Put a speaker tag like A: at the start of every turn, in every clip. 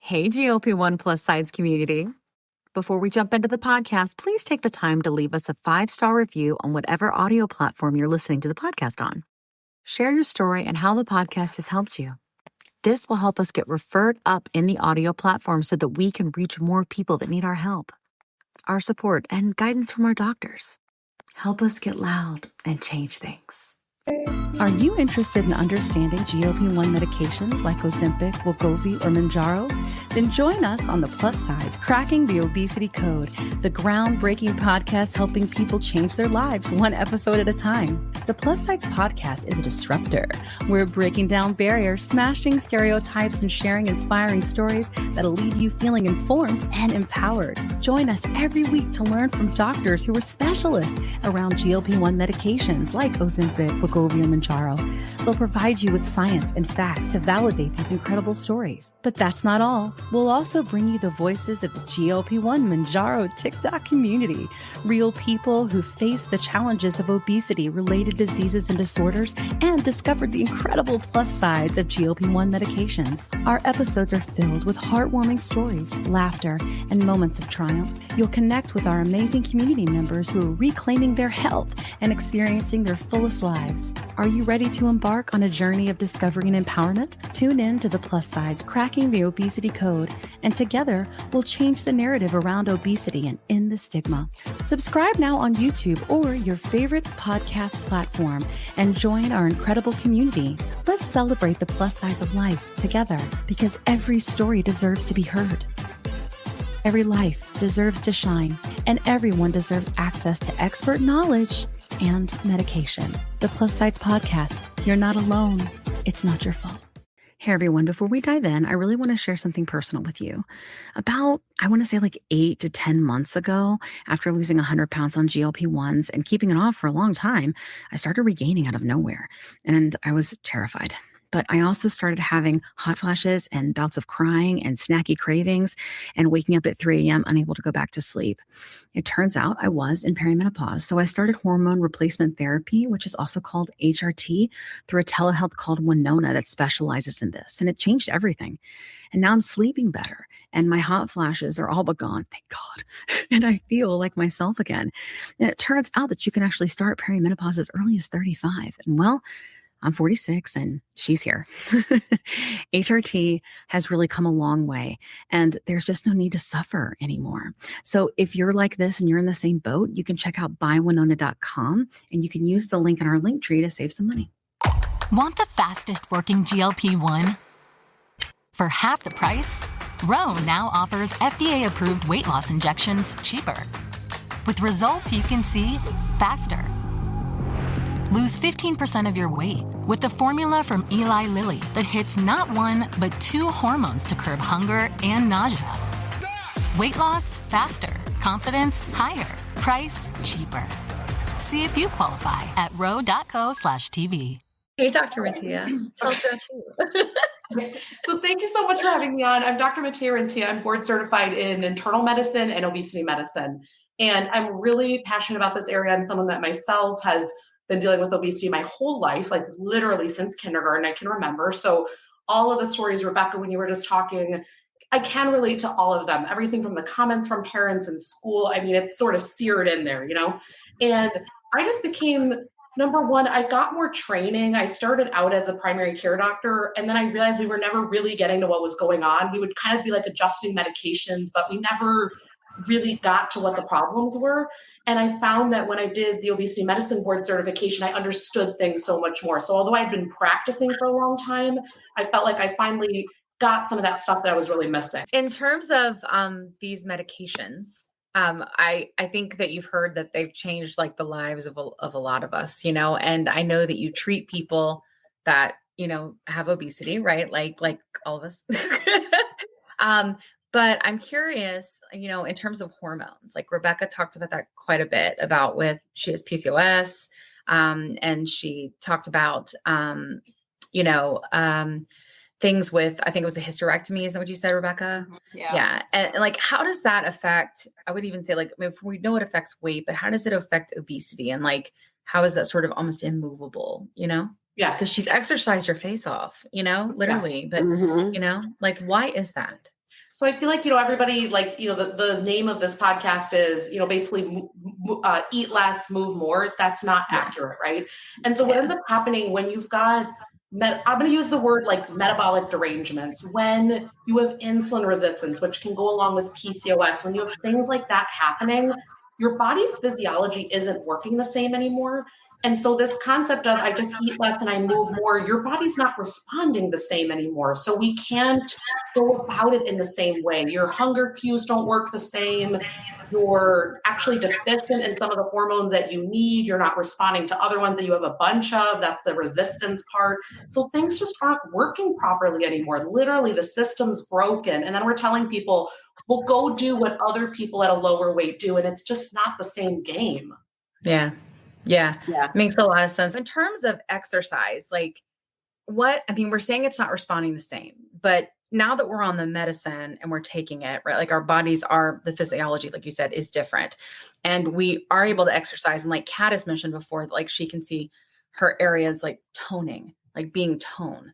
A: Hey, GLP-1 plus sides community. Before we jump into the podcast, please take the time to leave us a 5-star review on whatever audio platform you're listening to the podcast on. Share your story and how the podcast has helped you. This will help us get referred up in the audio platform so that we can reach more people that need our help, our support, and guidance from our doctors. Help us get loud and change things. Are you interested in understanding GLP-1 medications like Ozempic, Wegovy, or Mounjaro? Then join us on the Plus Sides, Cracking the Obesity Code, the groundbreaking podcast helping people change their lives one episode at a time. The Plus Sides podcast is a disruptor. We're breaking down barriers, smashing stereotypes, and sharing inspiring stories that'll leave you feeling informed and empowered. Join us every week to learn from doctors who are specialists around GLP-1 medications like Ozempic, Wegovy, and Mounjaro. They'll provide you with science and facts to validate these incredible stories. But that's not all. We'll also bring you the voices of the GLP-1 Mounjaro TikTok community, real people who face the challenges of obesity-related diseases and disorders and discovered the incredible plus sides of GLP-1 medications. Our episodes are filled with heartwarming stories, laughter, and moments of triumph. You'll connect with our amazing community members who are reclaiming their health and experiencing their fullest lives. Are you ready to embark on a journey of discovery and empowerment? Tune in to the Plus Sides, Cracking the Obesity Code, and together we'll change the narrative around obesity and end the stigma. Subscribe now on YouTube or your favorite podcast platform and join our incredible community. Let's celebrate the plus sides of life together because every story deserves to be heard. Every life deserves to shine, and everyone deserves access to expert knowledge and medication. The Plus Sides Podcast. You're not alone. It's not your fault. Hey everyone, before we dive in, I really want to share something personal with you. About, I want to say like 8 to 10 months ago, after losing 100 pounds on GLP-1s and keeping it off for a long time, I started regaining out of nowhere, and I was terrified. But I also started having hot flashes and bouts of crying and snacky cravings and waking up at 3 a.m. unable to go back to sleep. It turns out I was in perimenopause. So I started hormone replacement therapy, which is also called HRT, through a telehealth called Winona that specializes in this. And it changed everything. And now I'm sleeping better. And my hot flashes are all but gone, thank God. And I feel like myself again. And it turns out that you can actually start perimenopause as early as 35. And well, I'm 46 and she's here. HRT has really come a long way and there's just no need to suffer anymore. So if you're like this and you're in the same boat, you can check out buywinona.com and you can use the link in our link tree to save some money.
B: Want the fastest working GLP-1? For half the price, Ro now offers FDA-approved weight loss injections cheaper. With results you can see faster. Lose 15% of your weight with the formula from Eli Lilly that hits not one, but 2 hormones to curb hunger and nausea. Weight loss faster. Confidence higher. Price cheaper. See if you qualify at ro.co/TV.
A: Hey, Dr. Rentea. Tell us about you.
C: So thank you so much for having me on. I'm Dr. Matthea Rentea. I'm board certified in internal medicine and obesity medicine. And I'm really passionate about this area. I'm someone that myself has been dealing with obesity my whole life, like literally since kindergarten, I can remember. So all of the stories, Rebecca, when you were just talking, I can relate to all of them. Everything from the comments from parents in school. I mean, it's sort of seared in there, you know? And I just became, number one, I got more training. I started out as a primary care doctor, and then I realized we were never really getting to what was going on. We would kind of be like adjusting medications, but we never really got to what the problems were. And I found that when I did the obesity medicine board certification, I understood things so much more. So although I'd been practicing for a long time, I felt like I finally got some of that stuff that I was really missing.
A: In terms of these medications, I think that you've heard that they've changed like the lives of a lot of us, you know, and I know that you treat people that, you know, have obesity, right? Like all of us. But I'm curious, you know, in terms of hormones, like Rebecca talked about that quite a bit about she has PCOS, and she talked about, things with, I think it was a hysterectomy. Is that what you said, Rebecca? Yeah. And like, how does that affect, I would even say like, I mean, we know it affects weight, but how does it affect obesity? And like, how is that sort of almost immovable, you know?
C: Yeah.
A: Because she's exercised her face off, you know, literally, but you know, like, why is that?
C: So I feel like, everybody, like, the name of this podcast is, basically eat less, move more. That's not accurate, right? And so what ends up happening when you've got, I'm going to use the word like metabolic derangements, when you have insulin resistance, which can go along with PCOS, when you have things like that happening, your body's physiology isn't working the same anymore. And so this concept of I just eat less and I move more, your body's not responding the same anymore. So we can't go about it in the same way. Your hunger cues don't work the same. You're actually deficient in some of the hormones that you need. You're not responding to other ones that you have a bunch of. That's the resistance part. So things just aren't working properly anymore. Literally, the system's broken. And then we're telling people, well, go do what other people at a lower weight do. And it's just not the same game.
A: Yeah. Makes a lot of sense. In terms of exercise, like we're saying it's not responding the same, but now that we're on the medicine and we're taking it, right? Like our bodies the physiology, like you said, is different. And we are able to exercise. And like Kat has mentioned before, like she can see her areas like toning, like being toned,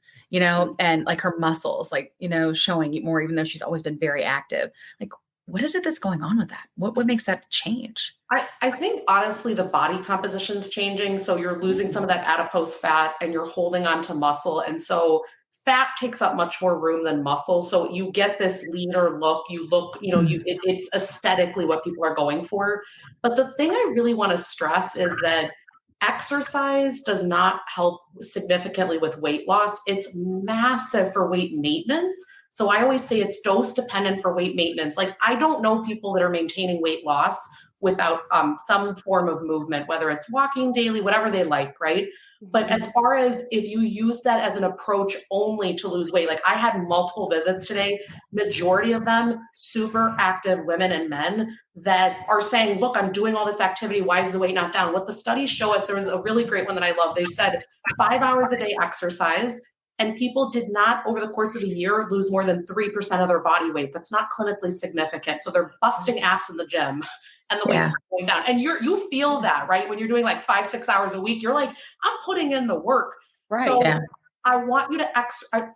A: and like her muscles, like, showing more, even though she's always been very active. Like, what is it that's going on with that? What makes that change?
C: I think honestly, the body composition's changing. So you're losing some of that adipose fat and you're holding on to muscle. And so fat takes up much more room than muscle. So you get this leaner look. You look, it's aesthetically what people are going for. But the thing I really want to stress is that exercise does not help significantly with weight loss. It's massive for weight maintenance. So I always say it's dose dependent for weight maintenance. Like I don't know people that are maintaining weight loss without some form of movement, whether it's walking daily, whatever they like, right? But as far as if you use that as an approach only to lose weight, like I had multiple visits today, majority of them super active women and men that are saying, look, I'm doing all this activity. Why is the weight not down? What the studies show us, there was a really great one that I love. They said 5 hours a day exercise, and people did not, over the course of a year, lose more than 3% of their body weight. That's not clinically significant. So they're busting ass in the gym and the weight's going down. And you feel that, right? When you're doing like 5-6 hours a week, you're like, I'm putting in the work. Right. So I want you to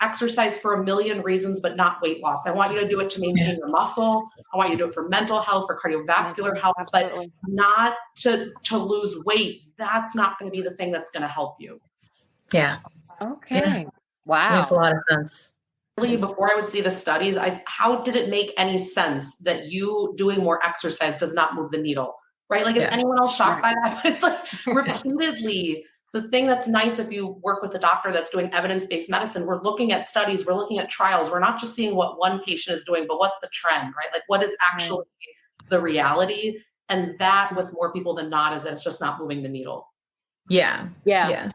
C: exercise for a million reasons, but not weight loss. I want you to do it to maintain your muscle. I want you to do it for mental health, for cardiovascular health, but not to lose weight. That's not going to be the thing that's going to help you.
A: Yeah.
D: Okay.
A: Yeah.
D: Wow.
A: Makes a lot of sense.
C: Before I would see the studies, how did it make any sense that you doing more exercise does not move the needle, right? Like, is anyone else shocked by that? But it's like repeatedly, the thing that's nice if you work with a doctor that's doing evidence-based medicine, we're looking at studies, we're looking at trials. We're not just seeing what one patient is doing, but what's the trend, right? Like what is actually the reality? And that with more people than not is that it's just not moving the needle.
A: Yeah. Yes.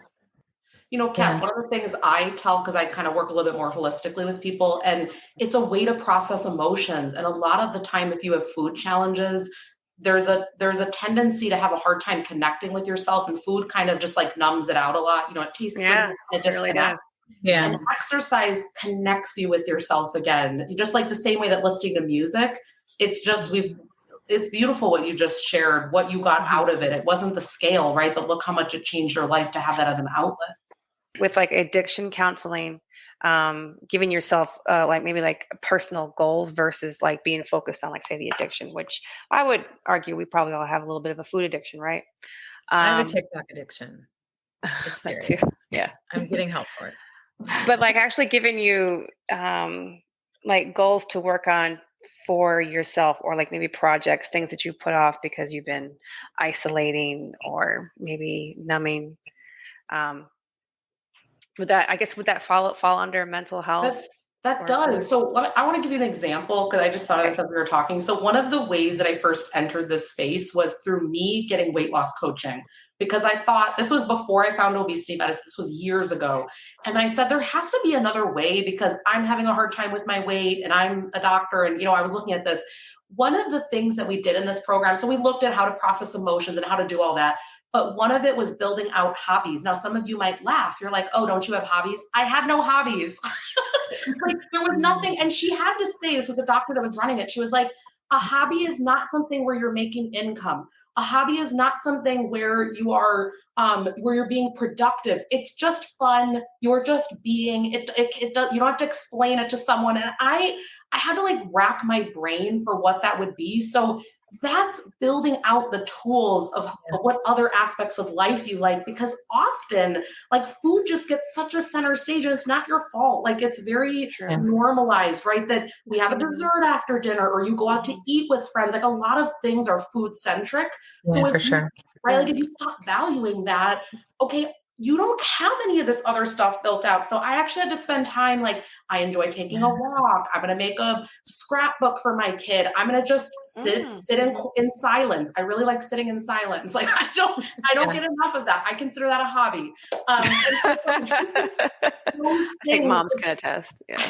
C: Kat, one of the things I tell, because I kind of work a little bit more holistically with people, and it's a way to process emotions. And a lot of the time, if you have food challenges, there's a tendency to have a hard time connecting with yourself, and food kind of just like numbs it out a lot. It tastes good, it really does. Yeah. And exercise connects you with yourself again, just like the same way that listening to music. It's just it's beautiful what you just shared, what you got out of it. It wasn't the scale, right? But look how much it changed your life to have that as an outlet.
D: With like addiction counseling, giving yourself maybe personal goals versus like being focused on like say the addiction, which I would argue we probably all have a little bit of a food addiction, right?
A: I have a TikTok addiction. It's
D: that
A: serious.
D: too. Yeah.
A: I'm getting help for it.
D: But like actually giving you like goals to work on for yourself, or like maybe projects, things that you put off because you've been isolating or maybe numbing. Would that fall under mental health?
C: That does. So I want to give you an example because I just thought of this as we were talking. So one of the ways that I first entered this space was through me getting weight loss coaching, because I thought this was before I found obesity medicine. This was years ago. And I said, there has to be another way because I'm having a hard time with my weight and I'm a doctor. And, I was looking at this. One of the things that we did in this program, so we looked at how to process emotions and how to do all that. But one of it was building out hobbies. Now, some of you might laugh. You're like, oh, don't you have hobbies? I had no hobbies. Like there was nothing. And she had to say, this was a doctor that was running it. She was like, a hobby is not something where you're making income. A hobby is not something where you are, where you're being productive. It's just fun. You're just being, it does, you don't have to explain it to someone. And I I had to like rack my brain for what that would be. So that's building out the tools of what other aspects of life you like, because often like food just gets such a center stage and it's not your fault. Like it's very normalized, right? That we have a dessert after dinner or you go out to eat with friends. Like a lot of things are food centric. So
A: for sure.
C: Right? Like if you stop valuing that, okay, you don't have any of this other stuff built out. So I actually had to spend time, like I enjoy taking a walk. I'm going to make a scrapbook for my kid. I'm going to just sit in silence. I really like sitting in silence. Like I don't get enough of that. I consider that a hobby.
D: I think moms can attest. Yeah.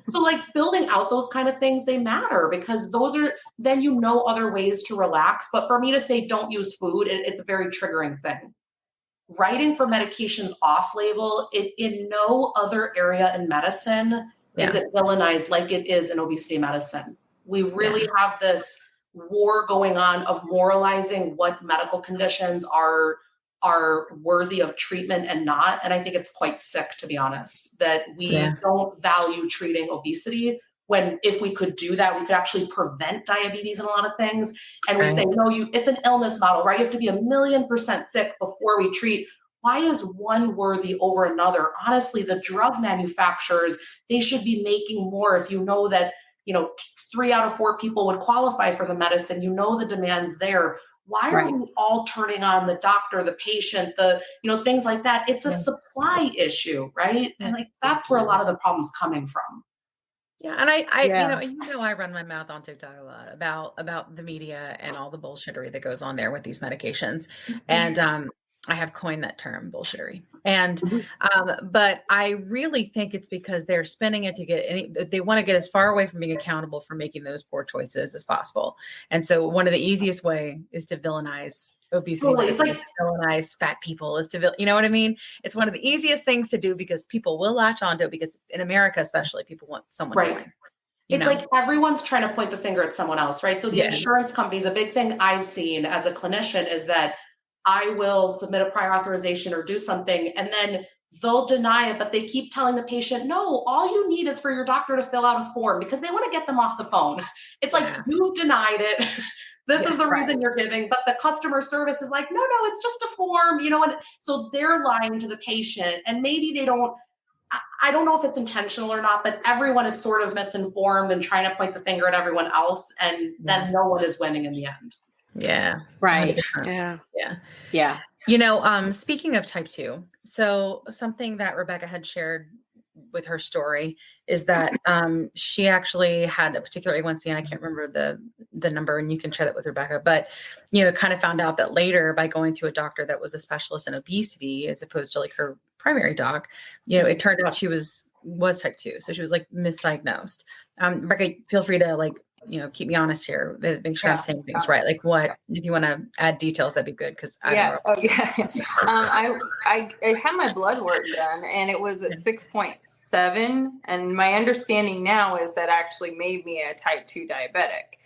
C: So like building out those kind of things, they matter because those are, then other ways to relax. But for me to say, don't use food, it's a very triggering thing. Writing for medications off label, in no other area in medicine is it villainized like it is in obesity medicine. We really have this war going on of moralizing what medical conditions are worthy of treatment and not. And I think it's quite sick, to be honest, that we don't value treating obesity when if we could do that, we could actually prevent diabetes and a lot of things. And we say, no, it's an illness model, right? You have to be 1,000,000% sick before we treat. Why is one worthy over another? Honestly, the drug manufacturers, they should be making more. If you know that, 3 out of 4 people would qualify for the medicine, the demand's there. Why are we all turning on the doctor, the patient, things like that? It's a supply issue, right? And like, that's where a lot of the problem's coming from.
A: Yeah. And I run my mouth on TikTok a lot about the media and all the bullshittery that goes on there with these medications. And I have coined that term, bullshittery. And but I really think it's because they're spinning it to they want to get as far away from being accountable for making those poor choices as possible. And so one of the easiest way is to villainize obesity, is to villainize fat people, you know what I mean? It's one of the easiest things to do because people will latch onto it, because in America, especially, people want someone to win.
C: It's like everyone's trying to point the finger at someone else, right? So the insurance companies, a big thing I've seen as a clinician is that I will submit a prior authorization or do something, and then they'll deny it, but they keep telling the patient, no, all you need is for your doctor to fill out a form, because they want to get them off the phone. It's like, you've denied it. This is the reason you're giving, but the customer service is like, no, it's just a form, and so they're lying to the patient, and maybe they don't, I don't know if it's intentional or not, but everyone is sort of misinformed and trying to point the finger at everyone else, and then no one is winning in the end.
A: Yeah.
E: Right.
A: 100%.
E: Yeah.
A: Speaking of type 2, so something that Rebecca had shared with her story is that she actually had a particular A1C, and I can't remember the number, and you can share that with Rebecca, but kind of found out that later by going to a doctor that was a specialist in obesity as opposed to like her primary doc, it turned out she was type 2. So she was like misdiagnosed. Rebecca, feel free to keep me honest here, make sure I'm saying things right. Like what, if you want to add details, that'd be good. Cause I don't know.
E: I had my blood work done and it was at 6.7. And my understanding now is that actually made me a type 2 diabetic.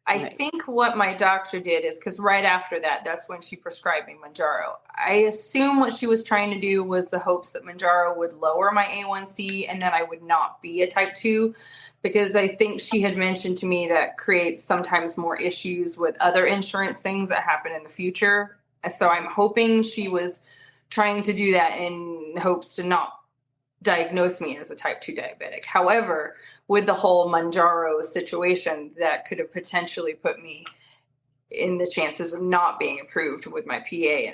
E: I think what my doctor did is, because right after that, that's when she prescribed me Mounjaro. I assume what she was trying to do was the hopes that Mounjaro would lower my A1C and that I would not be a type 2, because I think she had mentioned to me that creates sometimes more issues with other insurance things that happen in the future. So I'm hoping she was trying to do that in hopes to not diagnose me as a type 2 diabetic. However, with the whole Mounjaro situation, that could have potentially put me in the chances of not being approved with my PA,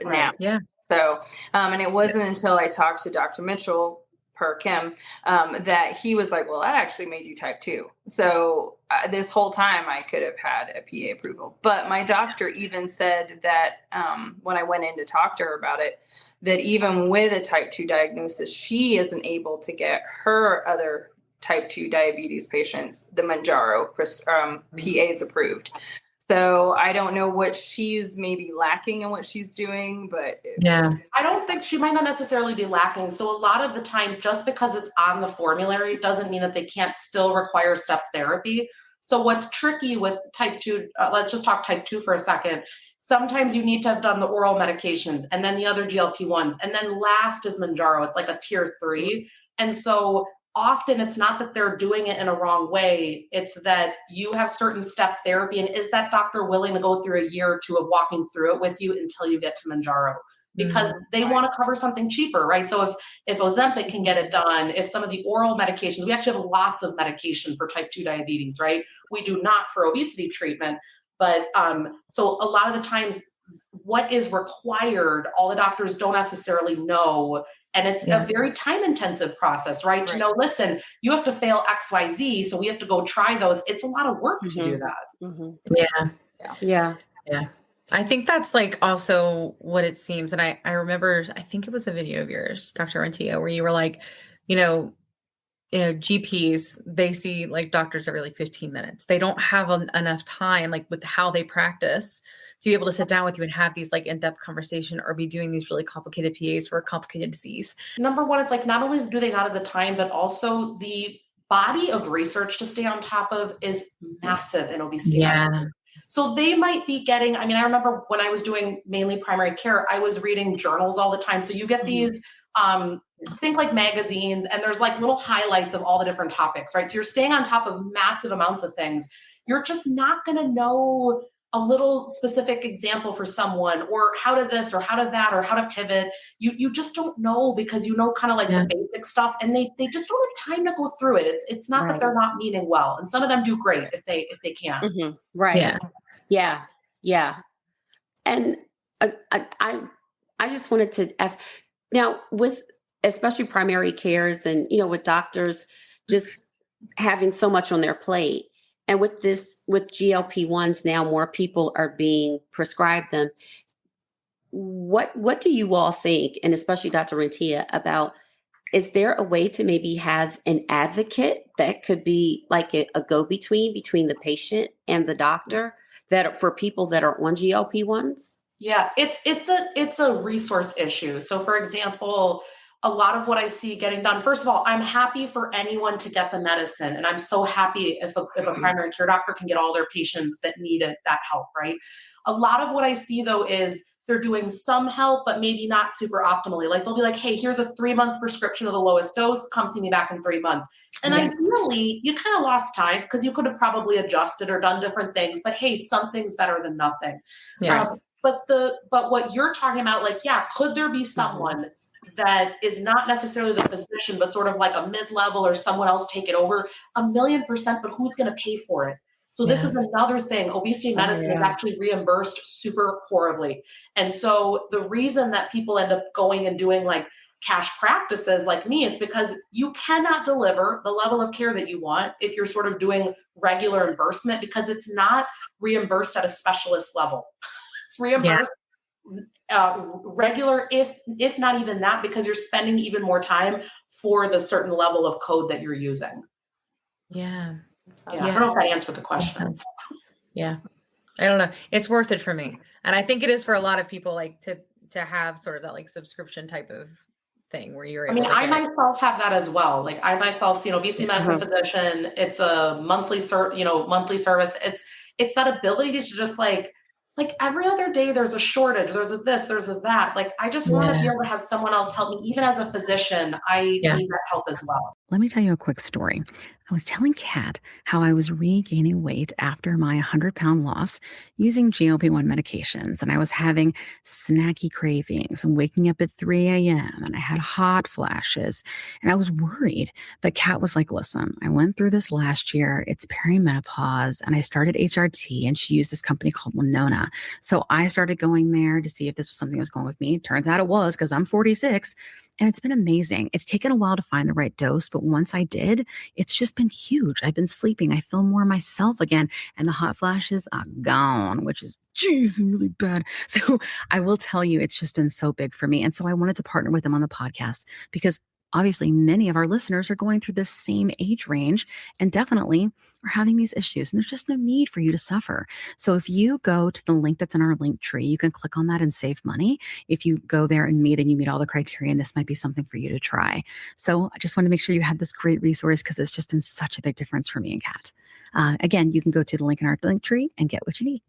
E: now.
A: Yeah.
E: So, and it wasn't until I talked to Dr. Mitchell, per Kim, that he was like, well, that actually made you type 2. So this whole time I could have had a PA approval. But my doctor even said that when I went in to talk to her about it, that even with a type 2 diagnosis, she isn't able to get her other type 2 diabetes patients the Mounjaro PAs approved. So I don't know what she's maybe lacking in what she's doing, but
C: I don't think she might not necessarily be lacking. So a lot of the time, just because it's on the formulary doesn't mean that they can't still require step therapy. So what's tricky with type 2, let's just talk type 2 for a second. Sometimes you need to have done the oral medications and then the other GLP1s. And then last is Mounjaro. It's like a tier 3. And so often it's not that they're doing it in a wrong way. It's that you have certain step therapy. And is that doctor willing to go through a year or two of walking through it with you until you get to Mounjaro? Because they want to cover something cheaper, right? So if Ozempic can get it done, if some of the oral medications, we actually have lots of medication for type 2 diabetes, right? We do not for obesity treatment. But so a lot of the times what is required, all the doctors don't necessarily know. And it's a very time intensive process, right? To know, listen, you have to fail XYZ. So we have to go try those. It's a lot of work to do that.
F: Yeah. I think that's like also what it seems. And I remember, I think it was a video of yours, Dr. Rentea, where you were like, GPs, they see like doctors every like 15 minutes. They don't have enough time, like with how they practice, to be able to sit down with you and have these like in-depth conversation or be doing these really complicated PAs for a complicated disease.
C: Number one, it's like not only do they not have the time, but also the body of research to stay on top of is massive in obesity. So they might be getting, I remember when I was doing mainly primary care, I was reading journals all the time. So you get these, think like magazines, and there's like little highlights of all the different topics, right? So you're staying on top of massive amounts of things. You're just not going to know a little specific example for someone, or how to this or how to that or how to pivot. You just don't know, because you know kind of like the basic stuff, and they just don't have time to go through it. It's not that they're not meaning well, and some of them do great if they can.
G: And I just wanted to ask now, with especially primary cares and with doctors just having so much on their plate. And with GLP-1s now, more people are being prescribed them. What do you all think, and especially Dr. Rentea, about, is there a way to maybe have an advocate that could be like a go-between between the patient and the doctor, that for people that are on GLP-1s?
C: Yeah, it's a resource issue. So for example, a lot of what I see getting done, first of all, I'm happy for anyone to get the medicine. And I'm so happy if a primary care doctor can get all their patients that need that help, right? A lot of what I see though is they're doing some help, but maybe not super optimally. Like they'll be like, hey, here's a 3-month prescription of the lowest dose. Come see me back in 3 months. And ideally, you kind of lost time, because you could have probably adjusted or done different things. But hey, something's better than nothing. But what you're talking about, like, could there be someone that is not necessarily the physician, but sort of like a mid-level or someone else take it over? 1,000,000%, but who's going to pay for it? So this is another thing. Obesity medicine is actually reimbursed super horribly. And so the reason that people end up going and doing like cash practices like me, it's because you cannot deliver the level of care that you want if you're sort of doing regular reimbursement, because it's not reimbursed at a specialist level. It's reimbursed regular, if not even that, because you're spending even more time for the certain level of code that you're using. I don't know if that answered the question.
F: I don't know. It's worth it for me. And I think it is for a lot of people, like to have sort of that like subscription type of thing where you're able
C: I myself have that as well. Like I myself see an obesity medicine physician. It's a monthly service. It's that ability to just like every other day there's a shortage, there's a this, there's a that. Like I just want to be able to have someone else help me. Even as a physician, I need that help as well.
A: Let me tell you a quick story. I was telling Kat how I was regaining weight after my 100-pound loss using GLP-1 medications, and I was having snacky cravings and waking up at 3 a.m. and I had hot flashes, and I was worried. But Kat was like, listen, I went through this last year. It's perimenopause, and I started HRT, and she used this company called Winona. So I started going there to see if this was something that was going with me. Turns out it was, because I'm 46. And it's been amazing. It's taken a while to find the right dose, but once I did, it's just been huge. I've been sleeping. I feel more myself again. And the hot flashes are gone, which is, really bad. So I will tell you, it's just been so big for me. And so I wanted to partner with them on the podcast, because obviously many of our listeners are going through this same age range and definitely are having these issues. And there's just no need for you to suffer. So if you go to the link that's in our link tree, you can click on that and save money. If you go there and you meet all the criteria, and this might be something for you to try. So I just want to make sure you had this great resource, because it's just been such a big difference for me and Kat. Again, you can go to the link in our link tree and get what you need.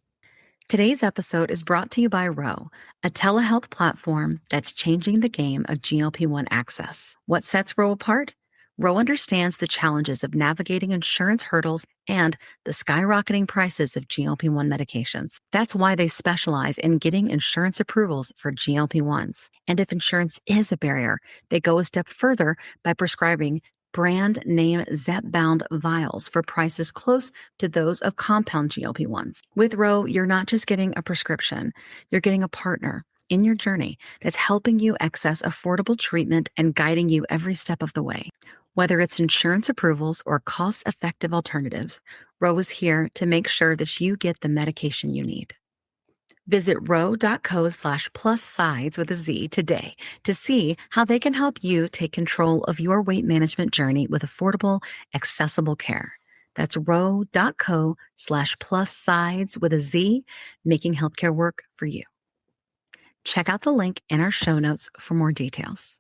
A: Today's episode is brought to you by Ro, a telehealth platform that's changing the game of GLP-1 access. What sets Ro apart? Ro understands the challenges of navigating insurance hurdles and the skyrocketing prices of GLP-1 medications. That's why they specialize in getting insurance approvals for GLP-1s. And if insurance is a barrier, they go a step further by prescribing brand name zepbound vials for prices close to those of compound GLP-1s. With Ro, you're not just getting a prescription, you're getting a partner in your journey that's helping you access affordable treatment and guiding you every step of the way. Whether it's insurance approvals or cost-effective alternatives, Ro is here to make sure that you get the medication you need. Visit ro.co/plussides with a Z today to see how they can help you take control of your weight management journey with affordable, accessible care. That's ro.co/plussides with a Z, making healthcare work for you. Check out the link in our show notes for more details.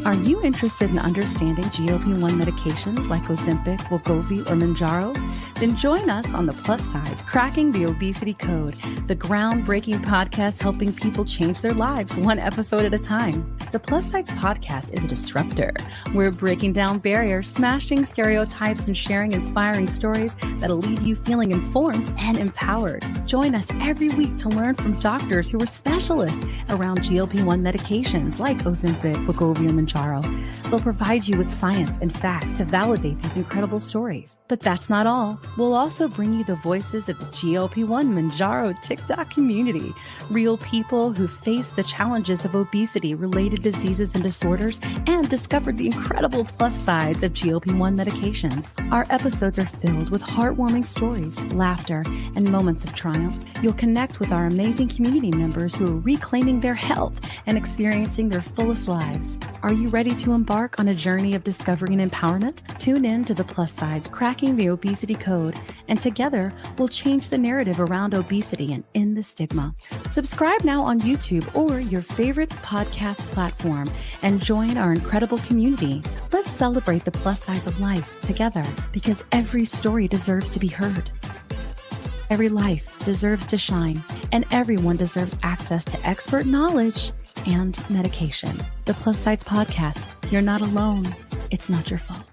A: Are you interested in understanding GLP-1 medications like Ozempic, Wegovy, or Mounjaro? Then join us on the Plus Sides, Cracking the Obesity Code, the groundbreaking podcast helping people change their lives one episode at a time. The Plus Sides podcast is a disruptor. We're breaking down barriers, smashing stereotypes, and sharing inspiring stories that'll leave you feeling informed and empowered. Join us every week to learn from doctors who are specialists around GLP-1 medications like Ozempic, Wegovy, and Mounjaro. They'll provide you with science and facts to validate these incredible stories. But that's not all. We'll also bring you the voices of the GLP-1 Mounjaro TikTok community, real people who face the challenges of obesity-related diseases and disorders and discovered the incredible plus sides of GLP-1 medications. Our episodes are filled with heartwarming stories, laughter, and moments of triumph. You'll connect with our amazing community members who are reclaiming their health and experiencing their fullest lives. Are you ready to embark on a journey of discovery and empowerment? Tune in to the Plus Sides, Cracking the Obesity Code, and together we'll change the narrative around obesity and end the stigma. Subscribe now on YouTube or your favorite podcast platform and join our incredible community. Let's celebrate the plus sides of life together, because every story deserves to be heard. Every life deserves to shine, and everyone deserves access to expert knowledge and medication. The Plus Sides Podcast. You're not alone. It's not your fault.